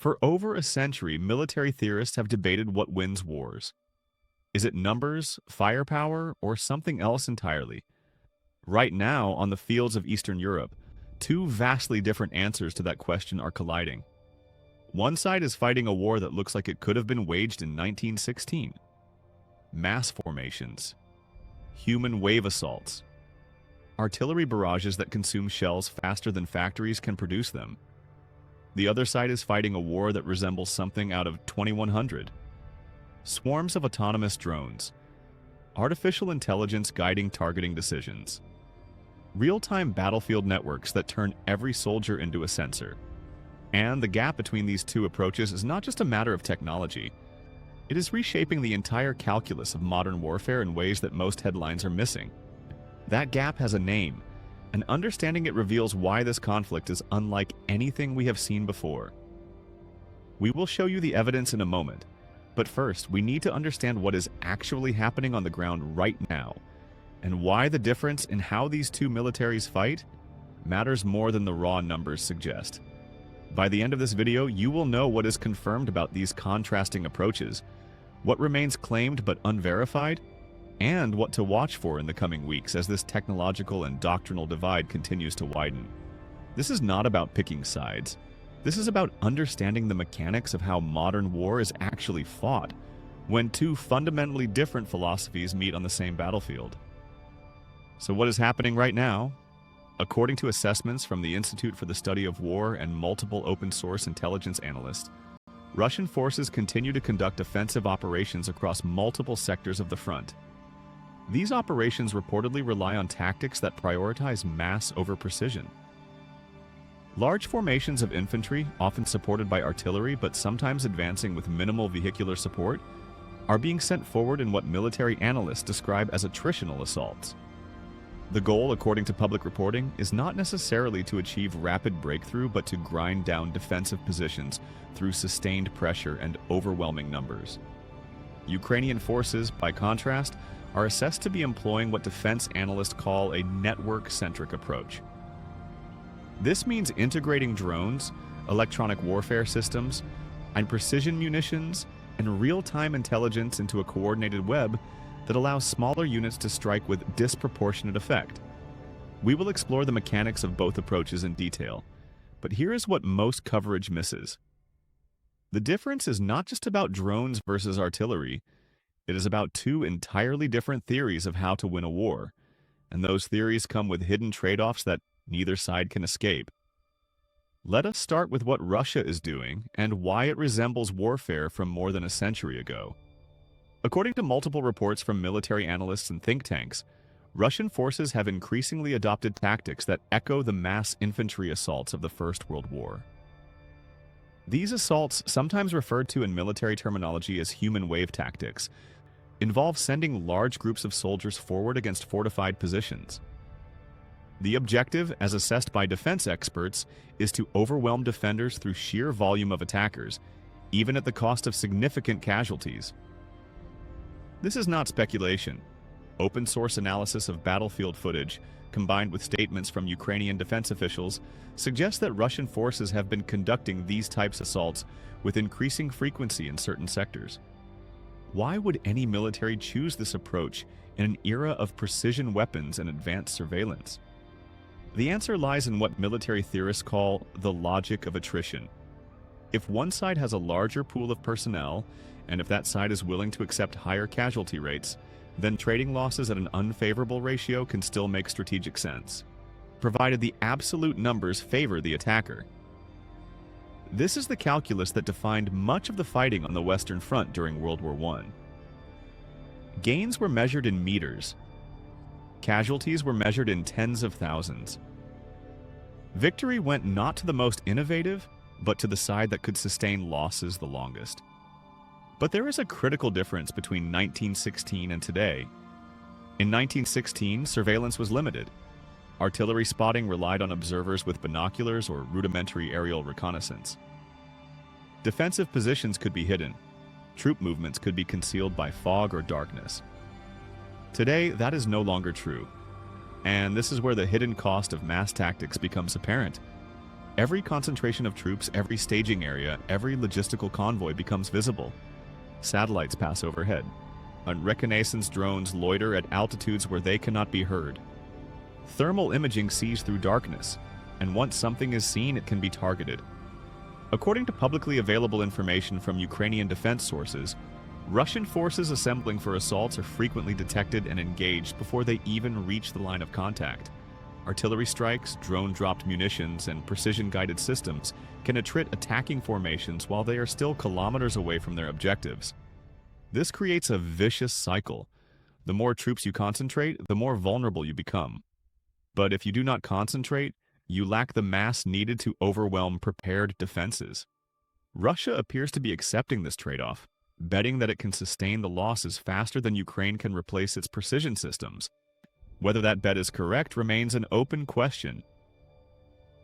For over a century, military theorists have debated what wins wars. Is it numbers, firepower, or something else entirely? Right now, on the fields of Eastern Europe, two vastly different answers to that question are colliding. One side is fighting a war that looks like it could have been waged in 1916. Mass formations, human wave assaults, artillery barrages that consume shells faster than factories can produce them. The other side is fighting a war that resembles something out of 2100. Swarms of autonomous drones, artificial intelligence guiding targeting decisions, real-time battlefield networks that turn every soldier into a sensor. And the gap between these two approaches is not just a matter of technology. It is reshaping the entire calculus of modern warfare in ways that most headlines are missing. That gap has a name, and understanding it reveals why this conflict is unlike anything we have seen before. We will show you the evidence in a moment, but first we need to understand what is actually happening on the ground right now, and why the difference in how these two militaries fight matters more than the raw numbers suggest. By the end of this video, you will know what is confirmed about these contrasting approaches, what remains claimed but unverified, and what to watch for in the coming weeks as this technological and doctrinal divide continues to widen. This is not about picking sides. This is about understanding the mechanics of how modern war is actually fought when two fundamentally different philosophies meet on the same battlefield. So what is happening right now? According to assessments from the Institute for the Study of War and multiple open-source intelligence analysts, Russian forces continue to conduct offensive operations across multiple sectors of the front. These operations reportedly rely on tactics that prioritize mass over precision. Large formations of infantry, often supported by artillery but sometimes advancing with minimal vehicular support, are being sent forward in what military analysts describe as attritional assaults. The goal, according to public reporting, is not necessarily to achieve rapid breakthrough but to grind down defensive positions through sustained pressure and overwhelming numbers. Ukrainian forces, by contrast, are assessed to be employing what defense analysts call a network-centric approach. This means integrating drones, electronic warfare systems, and precision munitions and real-time intelligence into a coordinated web that allows smaller units to strike with disproportionate effect. We will explore the mechanics of both approaches in detail, but here is what most coverage misses. The difference is not just about drones versus artillery. It is about two entirely different theories of how to win a war, and those theories come with hidden trade-offs that neither side can escape. Let us start with what Russia is doing and why it resembles warfare from more than a century ago. According to multiple reports from military analysts and think tanks, Russian forces have increasingly adopted tactics that echo the mass infantry assaults of the First World War. These assaults, sometimes referred to in military terminology as human wave tactics, involve sending large groups of soldiers forward against fortified positions. The objective, as assessed by defense experts, is to overwhelm defenders through sheer volume of attackers, even at the cost of significant casualties. This is not speculation. Open-source analysis of battlefield footage, combined with statements from Ukrainian defense officials, suggests that Russian forces have been conducting these types of assaults with increasing frequency in certain sectors. Why would any military choose this approach in an era of precision weapons and advanced surveillance? The answer lies in what military theorists call the logic of attrition. If one side has a larger pool of personnel, and if that side is willing to accept higher casualty rates, then trading losses at an unfavorable ratio can still make strategic sense, provided the absolute numbers favor the attacker. This is the calculus that defined much of the fighting on the Western Front during World War I. Gains were measured in meters. Casualties were measured in tens of thousands. Victory went not to the most innovative, but to the side that could sustain losses the longest. But there is a critical difference between 1916 and today. In 1916, surveillance was limited. Artillery spotting relied on observers with binoculars or rudimentary aerial reconnaissance. Defensive positions could be hidden. Troop movements could be concealed by fog or darkness. Today, that is no longer true. And this is where the hidden cost of mass tactics becomes apparent. Every concentration of troops, every staging area, every logistical convoy becomes visible. Satellites pass overhead. Reconnaissance drones loiter at altitudes where they cannot be heard. Thermal imaging sees through darkness, and once something is seen, it can be targeted. According to publicly available information from Ukrainian defense sources, Russian forces assembling for assaults are frequently detected and engaged before they even reach the line of contact. Artillery strikes, drone-dropped munitions, and precision-guided systems can attrit attacking formations while they are still kilometers away from their objectives. This creates a vicious cycle. The more troops you concentrate, the more vulnerable you become. But if you do not concentrate, you lack the mass needed to overwhelm prepared defenses. Russia appears to be accepting this trade-off, betting that it can sustain the losses faster than Ukraine can replace its precision systems. Whether that bet is correct remains an open question.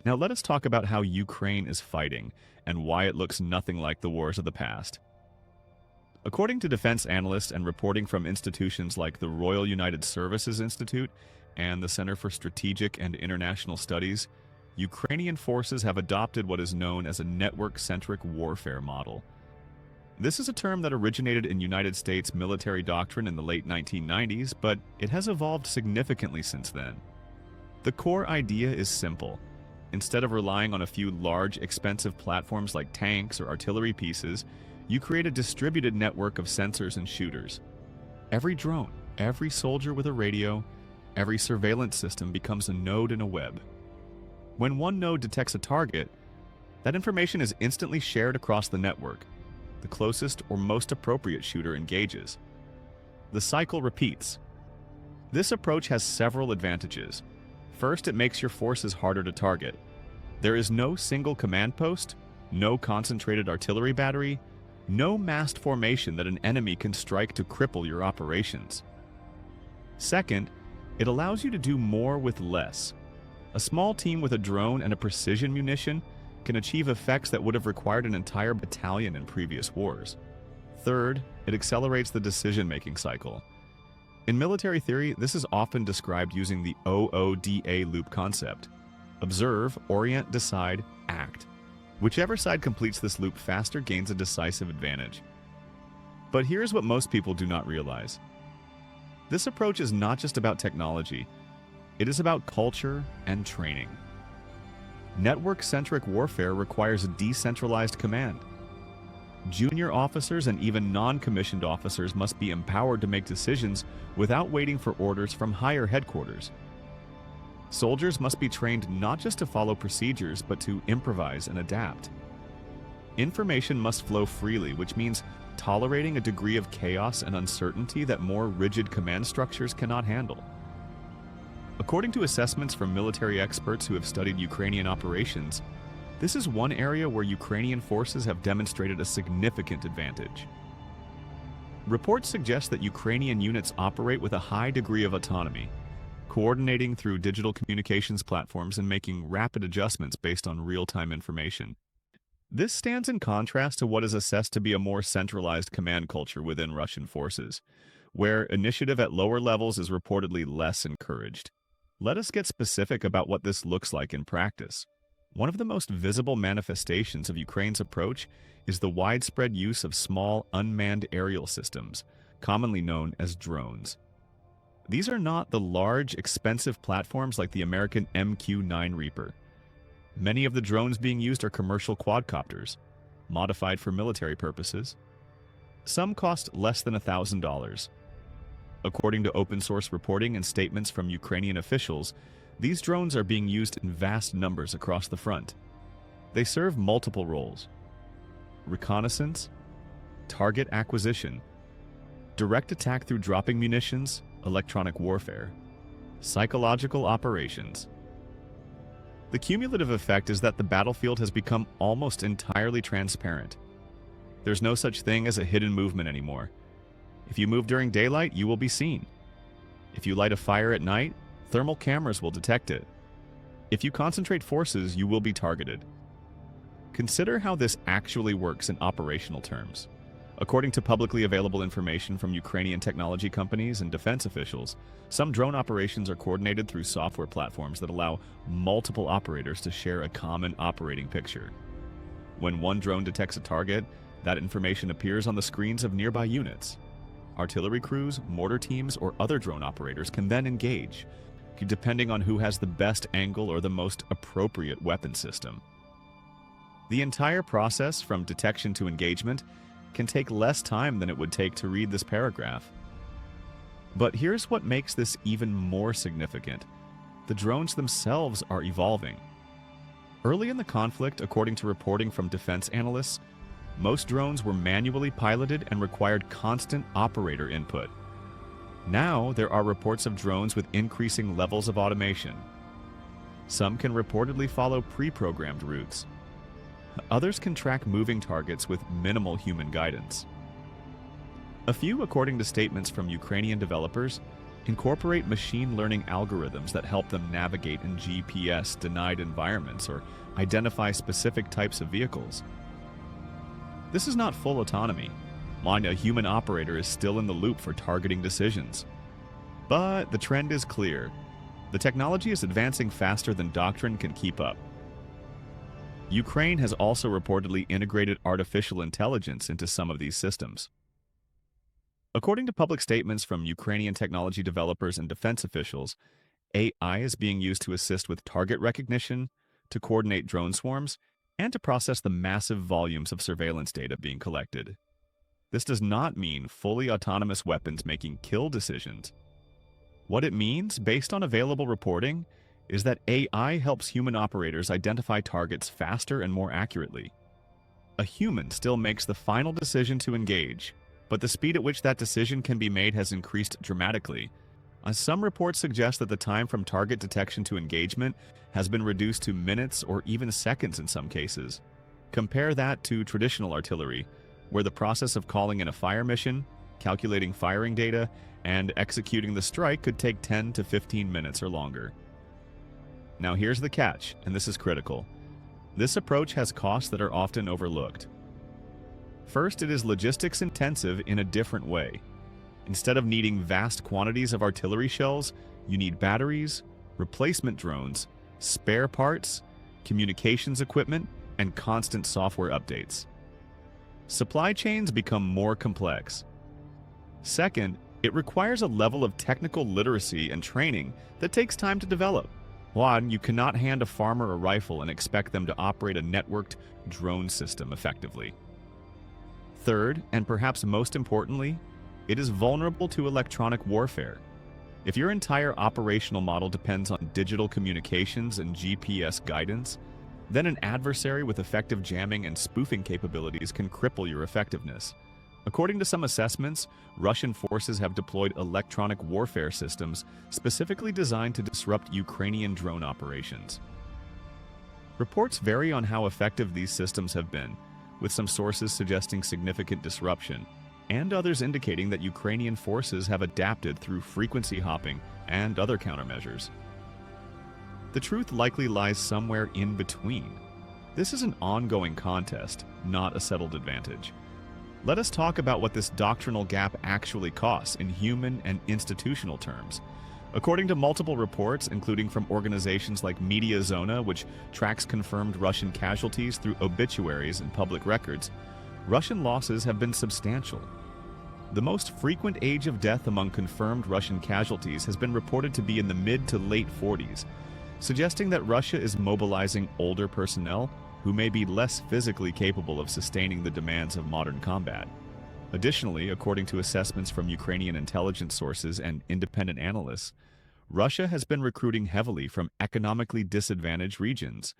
Now let us talk about how Ukraine is fighting and why it looks nothing like the wars of the past. According to defense analysts and reporting from institutions like the Royal United Services Institute and the Center for Strategic and International Studies, Ukrainian forces have adopted what is known as a network-centric warfare model. This is a term that originated in United States military doctrine in the late 1990s, but it has evolved significantly since then. The core idea is simple. Instead of relying on a few large, expensive platforms like tanks or artillery pieces, you create a distributed network of sensors and shooters. Every drone, every soldier with a radio, every surveillance system becomes a node in a web. When one node detects a target, that information is instantly shared across the network. The closest or most appropriate shooter engages. The cycle repeats. This approach has several advantages. First, it makes your forces harder to target. There is no single command post, no concentrated artillery battery, no massed formation that an enemy can strike to cripple your operations. Second, it allows you to do more with less. A small team with a drone and a precision munition can achieve effects that would have required an entire battalion in previous wars. Third, it accelerates the decision-making cycle. In military theory, this is often described using the OODA loop concept. Observe, orient, decide, act. Whichever side completes this loop faster gains a decisive advantage. But here's what most people do not realize. This approach is not just about technology. It is about culture and training. Network-centric warfare requires a decentralized command. Junior officers and even non-commissioned officers must be empowered to make decisions without waiting for orders from higher headquarters. Soldiers must be trained not just to follow procedures, but to improvise and adapt. Information must flow freely, which means tolerating a degree of chaos and uncertainty that more rigid command structures cannot handle. According to assessments from military experts who have studied Ukrainian operations, this is one area where Ukrainian forces have demonstrated a significant advantage. Reports suggest that Ukrainian units operate with a high degree of autonomy, coordinating through digital communications platforms and making rapid adjustments based on real-time information. This stands in contrast to what is assessed to be a more centralized command culture within Russian forces, where initiative at lower levels is reportedly less encouraged. Let us get specific about what this looks like in practice. One of the most visible manifestations of Ukraine's approach is the widespread use of small, unmanned aerial systems, commonly known as drones. These are not the large, expensive platforms like the American MQ-9 Reaper. Many of the drones being used are commercial quadcopters, modified for military purposes. Some cost less than $1,000. According to open-source reporting and statements from Ukrainian officials, these drones are being used in vast numbers across the front. They serve multiple roles: reconnaissance, target acquisition, direct attack through dropping munitions, electronic warfare, psychological operations. The cumulative effect is that the battlefield has become almost entirely transparent. There's no such thing as a hidden movement anymore. If you move during daylight, you will be seen. If you light a fire at night, thermal cameras will detect it. If you concentrate forces, you will be targeted. Consider how this actually works in operational terms. According to publicly available information from Ukrainian technology companies and defense officials, some drone operations are coordinated through software platforms that allow multiple operators to share a common operating picture. When one drone detects a target, that information appears on the screens of nearby units. Artillery crews, mortar teams, or other drone operators can then engage, depending on who has the best angle or the most appropriate weapon system. The entire process, from detection to engagement, can take less time than it would take to read this paragraph. But here's what makes this even more significant. The drones themselves are evolving. Early in the conflict, according to reporting from defense analysts, most drones were manually piloted and required constant operator input. Now, there are reports of drones with increasing levels of automation. Some can reportedly follow pre-programmed routes. Others can track moving targets with minimal human guidance. A few, according to statements from Ukrainian developers, incorporate machine learning algorithms that help them navigate in GPS-denied environments or identify specific types of vehicles. This is not full autonomy. A human operator is still in the loop for targeting decisions. But the trend is clear. The technology is advancing faster than doctrine can keep up. Ukraine has also reportedly integrated artificial intelligence into some of these systems. According to public statements from Ukrainian technology developers and defense officials, AI is being used to assist with target recognition, to coordinate drone swarms, and to process the massive volumes of surveillance data being collected. This does not mean fully autonomous weapons making kill decisions. What it means, based on available reporting, is that AI helps human operators identify targets faster and more accurately. A human still makes the final decision to engage, but the speed at which that decision can be made has increased dramatically. Some reports suggest that the time from target detection to engagement has been reduced to minutes or even seconds in some cases. Compare that to traditional artillery, where the process of calling in a fire mission, calculating firing data, and executing the strike could take 10 to 15 minutes or longer. Now here's the catch, and this is critical. This approach has costs that are often overlooked. First, it is logistics intensive in a different way. Instead of needing vast quantities of artillery shells, you need batteries, replacement drones, spare parts, communications equipment, and constant software updates. Supply chains become more complex. Second, it requires a level of technical literacy and training that takes time to develop. One, you cannot hand a farmer a rifle and expect them to operate a networked drone system effectively. Third, and perhaps most importantly, it is vulnerable to electronic warfare. If your entire operational model depends on digital communications and GPS guidance, then an adversary with effective jamming and spoofing capabilities can cripple your effectiveness. According to some assessments, Russian forces have deployed electronic warfare systems specifically designed to disrupt Ukrainian drone operations. Reports vary on how effective these systems have been, with some sources suggesting significant disruption, and others indicating that Ukrainian forces have adapted through frequency hopping and other countermeasures. The truth likely lies somewhere in between. This is an ongoing contest, not a settled advantage. Let us talk about what this doctrinal gap actually costs in human and institutional terms. According to multiple reports, including from organizations like Media Zona, which tracks confirmed Russian casualties through obituaries and public records, Russian losses have been substantial. The most frequent age of death among confirmed Russian casualties has been reported to be in the mid to late 40s, suggesting that Russia is mobilizing older personnel who may be less physically capable of sustaining the demands of modern combat. Additionally, according to assessments from Ukrainian intelligence sources and independent analysts, Russia has been recruiting heavily from economically disadvantaged regions,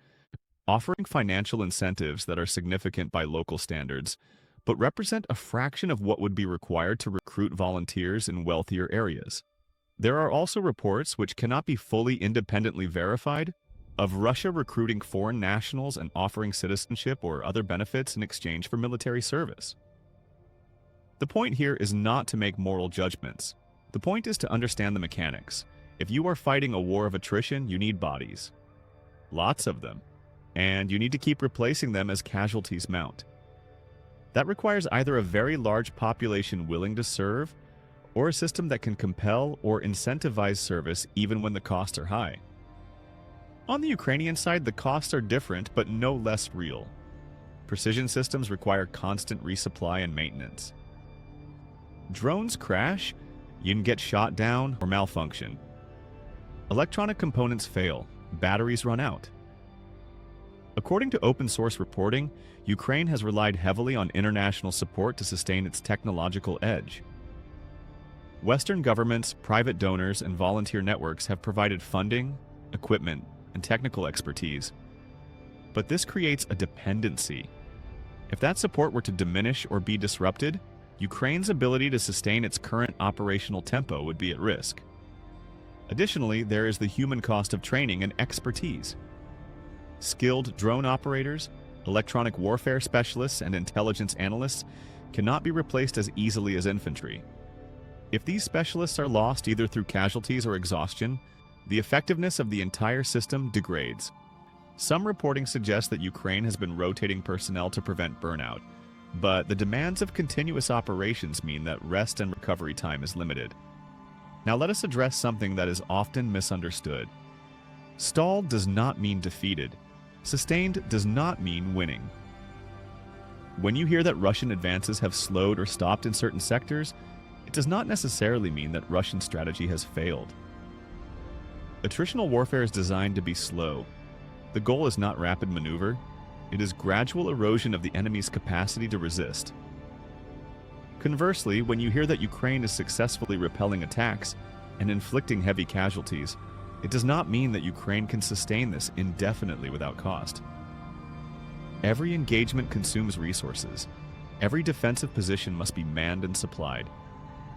offering financial incentives that are significant by local standards, but represent a fraction of what would be required to recruit volunteers in wealthier areas. There are also reports, which cannot be fully independently verified, of Russia recruiting foreign nationals and offering citizenship or other benefits in exchange for military service. The point here is not to make moral judgments. The point is to understand the mechanics. If you are fighting a war of attrition, you need bodies. Lots of them. And you need to keep replacing them as casualties mount. That requires either a very large population willing to serve, or a system that can compel or incentivize service even when the costs are high. On the Ukrainian side, the costs are different but no less real. Precision systems require constant resupply and maintenance. Drones crash, you can get shot down or malfunction. Electronic components fail, batteries run out. According to open source reporting, Ukraine has relied heavily on international support to sustain its technological edge. Western governments, private donors, and volunteer networks have provided funding, equipment, and technical expertise. But this creates a dependency. If that support were to diminish or be disrupted, Ukraine's ability to sustain its current operational tempo would be at risk. Additionally, there is the human cost of training and expertise. Skilled drone operators, electronic warfare specialists, and intelligence analysts cannot be replaced as easily as infantry. If these specialists are lost either through casualties or exhaustion, the effectiveness of the entire system degrades. Some reporting suggests that Ukraine has been rotating personnel to prevent burnout, but the demands of continuous operations mean that rest and recovery time is limited. Now let us address something that is often misunderstood. Stalled does not mean defeated. Sustained does not mean winning. When you hear that Russian advances have slowed or stopped in certain sectors, it does not necessarily mean that Russian strategy has failed. Attritional warfare is designed to be slow. The goal is not rapid maneuver, it is gradual erosion of the enemy's capacity to resist. Conversely, when you hear that Ukraine is successfully repelling attacks and inflicting heavy casualties, it does not mean that Ukraine can sustain this indefinitely without cost. Every engagement consumes resources. Every defensive position must be manned and supplied.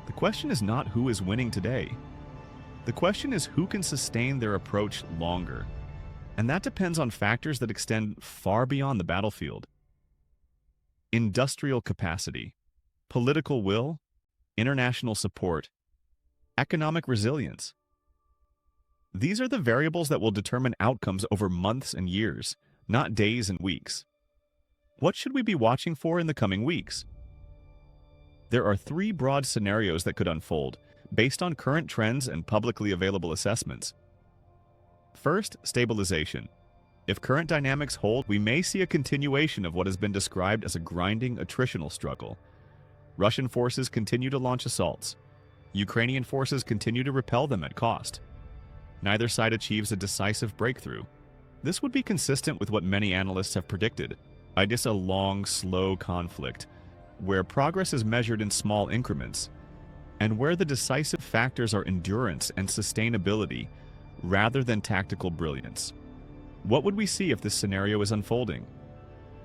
The question is not who is winning today. The question is who can sustain their approach longer. And that depends on factors that extend far beyond the battlefield. Industrial capacity, political will, international support, economic resilience. These are the variables that will determine outcomes over months and years, not days and weeks. What should we be watching for in the coming weeks? There are three broad scenarios that could unfold, based on current trends and publicly available assessments. First, stabilization. If current dynamics hold, we may see a continuation of what has been described as a grinding attritional struggle. Russian forces continue to launch assaults. Ukrainian forces continue to repel them at cost. Neither side achieves a decisive breakthrough. This would be consistent with what many analysts have predicted, i.e. a long, slow conflict, where progress is measured in small increments, and where the decisive factors are endurance and sustainability rather than tactical brilliance. What would we see if this scenario is unfolding?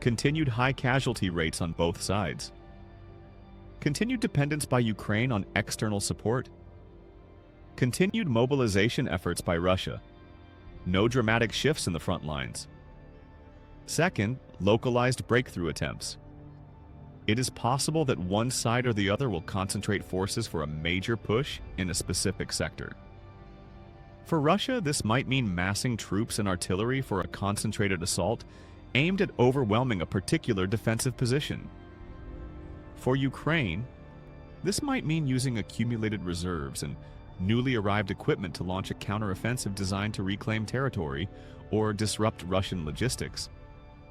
Continued high casualty rates on both sides. Continued dependence by Ukraine on external support. Continued mobilization efforts by Russia. No dramatic shifts in the front lines. Second, localized breakthrough attempts. It is possible that one side or the other will concentrate forces for a major push in a specific sector. For Russia, this might mean massing troops and artillery for a concentrated assault aimed at overwhelming a particular defensive position. For Ukraine, this might mean using accumulated reserves and newly arrived equipment to launch a counteroffensive designed to reclaim territory or disrupt Russian logistics.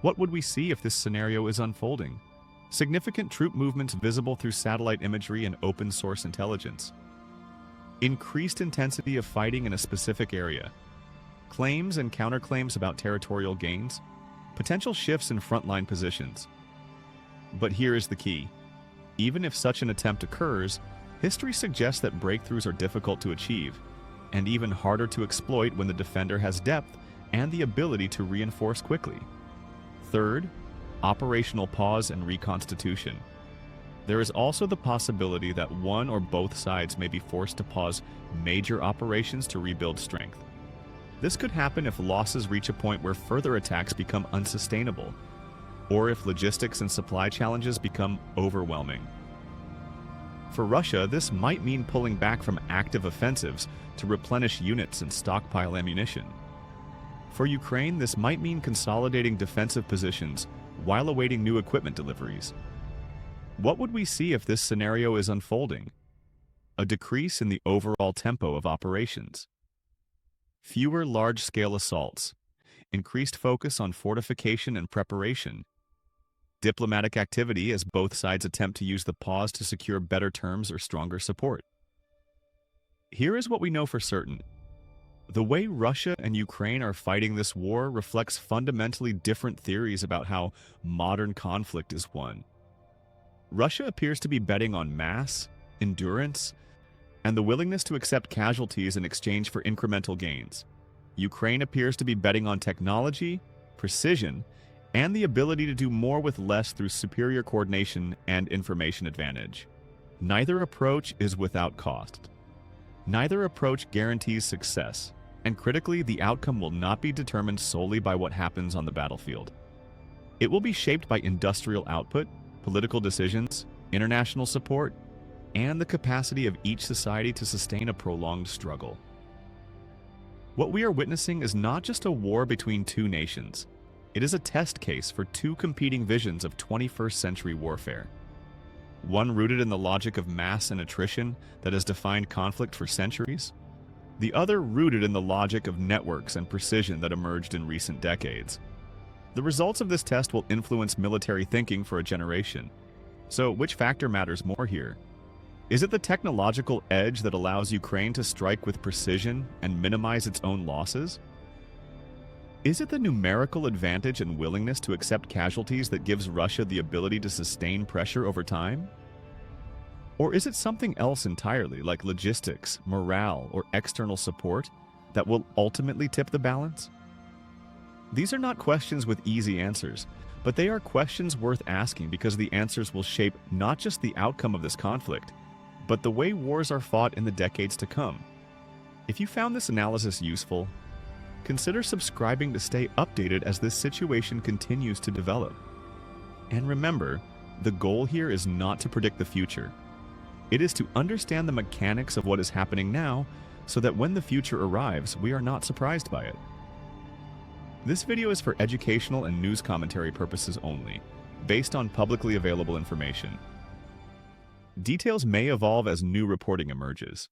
What would we see if this scenario is unfolding? Significant troop movements visible through satellite imagery and open source intelligence. Increased intensity of fighting in a specific area. Claims and counterclaims about territorial gains. Potential shifts in frontline positions. But here is the key. Even if such an attempt occurs, history suggests that breakthroughs are difficult to achieve, and even harder to exploit when the defender has depth and the ability to reinforce quickly. Third, operational pause and reconstitution. There is also the possibility that one or both sides may be forced to pause major operations to rebuild strength. This could happen if losses reach a point where further attacks become unsustainable, or if logistics and supply challenges become overwhelming. For Russia, this might mean pulling back from active offensives to replenish units and stockpile ammunition. For Ukraine, this might mean consolidating defensive positions while awaiting new equipment deliveries. What would we see if this scenario is unfolding? A decrease in the overall tempo of operations, fewer large-scale assaults, increased focus on fortification and preparation, diplomatic activity as both sides attempt to use the pause to secure better terms or stronger support. Here is what we know for certain. The way Russia and Ukraine are fighting this war reflects fundamentally different theories about how modern conflict is won. Russia appears to be betting on mass, endurance, and the willingness to accept casualties in exchange for incremental gains. Ukraine appears to be betting on technology, precision, and the ability to do more with less through superior coordination and information advantage. Neither approach is without cost. Neither approach guarantees success, and critically, the outcome will not be determined solely by what happens on the battlefield. It will be shaped by industrial output, political decisions, international support, and the capacity of each society to sustain a prolonged struggle. What we are witnessing is not just a war between two nations. It is a test case for two competing visions of 21st century warfare. One rooted in the logic of mass and attrition that has defined conflict for centuries. The other rooted in the logic of networks and precision that emerged in recent decades. The results of this test will influence military thinking for a generation. So, which factor matters more here? Is it the technological edge that allows Ukraine to strike with precision and minimize its own losses? Is it the numerical advantage and willingness to accept casualties that gives Russia the ability to sustain pressure over time? Or is it something else entirely, like logistics, morale, or external support, that will ultimately tip the balance? These are not questions with easy answers, but they are questions worth asking because the answers will shape not just the outcome of this conflict, but the way wars are fought in the decades to come. If you found this analysis useful, consider subscribing to stay updated as this situation continues to develop. And remember, the goal here is not to predict the future. It is to understand the mechanics of what is happening now so that when the future arrives, we are not surprised by it. This video is for educational and news commentary purposes only, based on publicly available information. Details may evolve as new reporting emerges.